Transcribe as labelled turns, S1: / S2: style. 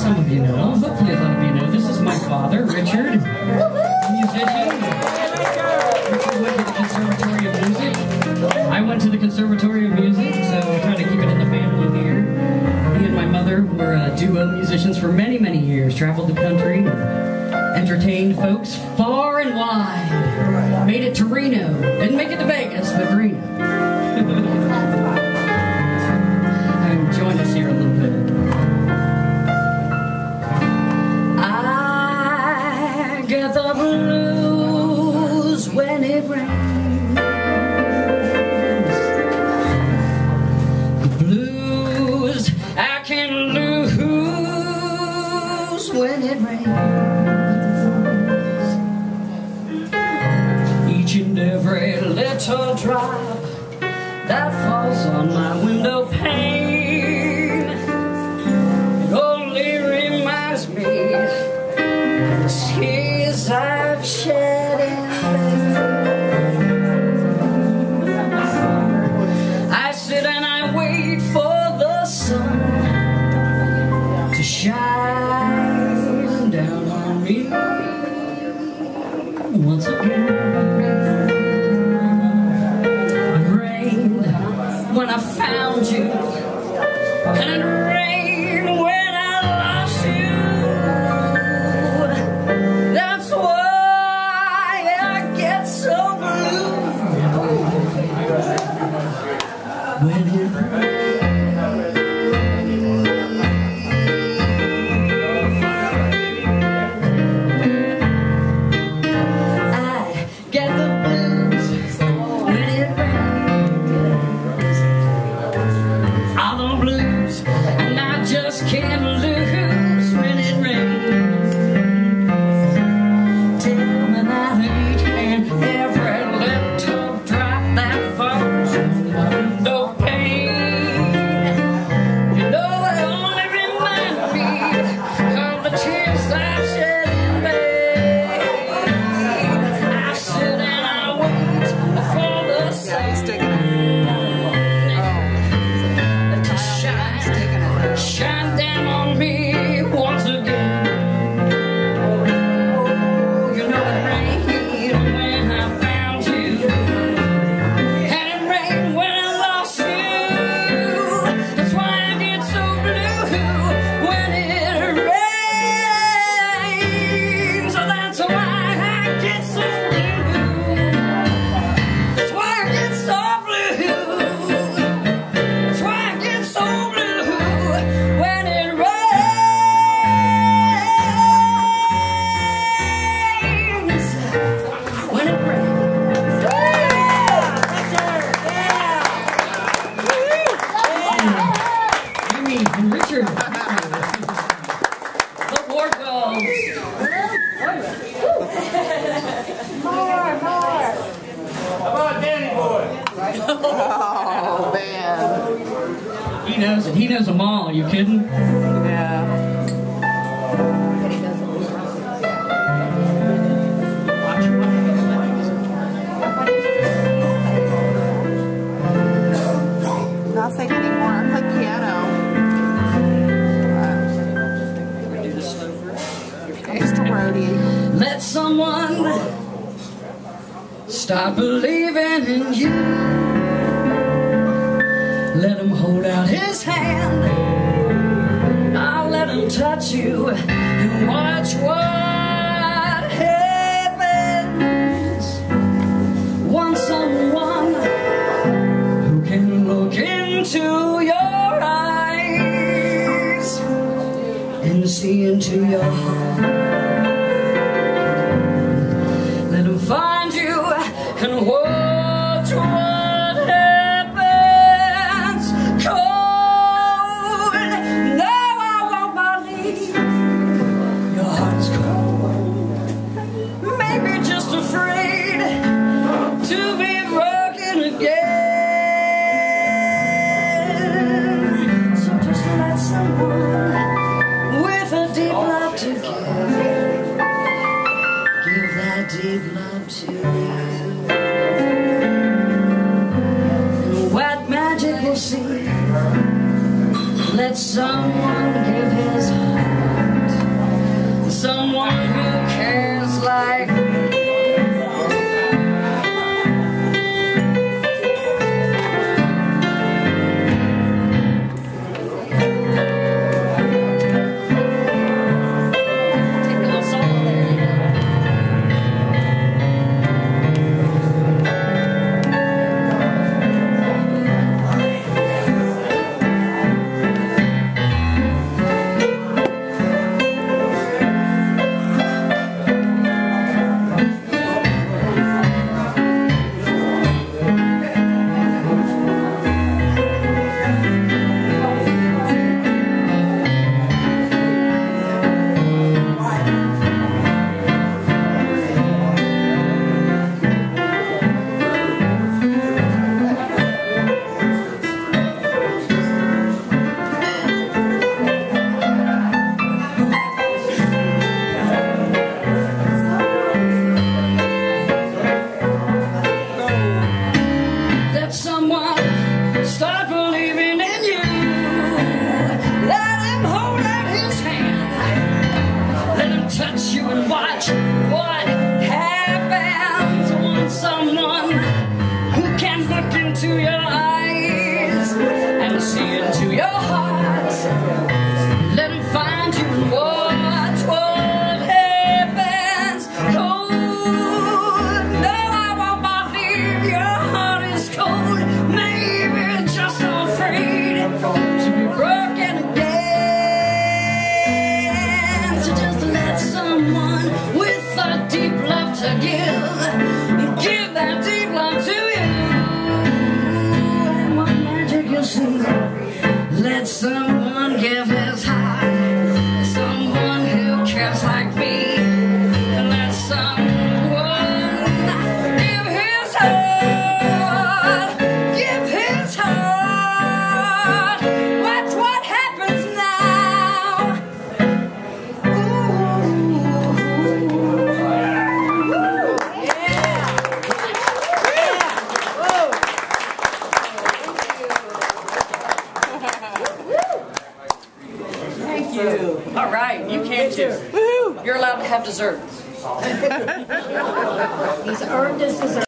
S1: some of you know, hopefully a lot of you know, this is my father, Richard, a musician. Richard went to the Conservatory of Music. I went to the Conservatory of Music, so we're trying to keep it in the family here. He and my mother were duo musicians for many, many years, traveled the country, entertained folks far and wide. Made it to Reno. Didn't make it to Vegas, but Reno. Join us here a little bit. I get the blues when it rains. The blues I can lose when it rains. Each and every little drop that falls on my window pane tears I've shed in vain. I sit and I wait for the sun to shine down on me once again. It rained when I found you, and it rained when I lost you. Can't lose when it rains. Tell me that each and every little drop that falls on my window pane, you know they only remind me of the tears I've shed in vain. I sit and I wait for the sun to shine down on me once again. Oh, you know it rained when I found you, and it rained when I lost you. That's why I get so blue when it rains. So that's why I get so blue. That's why I get so blue. That's why I get so blue when it rains. When it rains. Amy and Richard. The Wardwells.
S2: More. How about Danny Boy?
S3: Oh, man.
S1: He knows it. He knows them all. Are you kidding?
S3: Yeah. Not saying anymore. I'm the piano. It's the roadie.
S1: Let someone start believing in you. Let him hold out his hand. I'll let him touch you and watch what happens. Want someone who can look into your eyes and see into your heart. Let him find you and watch what happens. Cold, no, I won't believe your heart is cold. Maybe just afraid to be broken again. So just let someone with a deep love to give to give that deep love to you. And what magic you'll see. Let someone give his heart, someone who cares like me. Let someone give his heart, give his heart. Watch what happens now.
S4: Thank you. All right, you can too. You're allowed to have dessert.
S5: He's earned his dessert.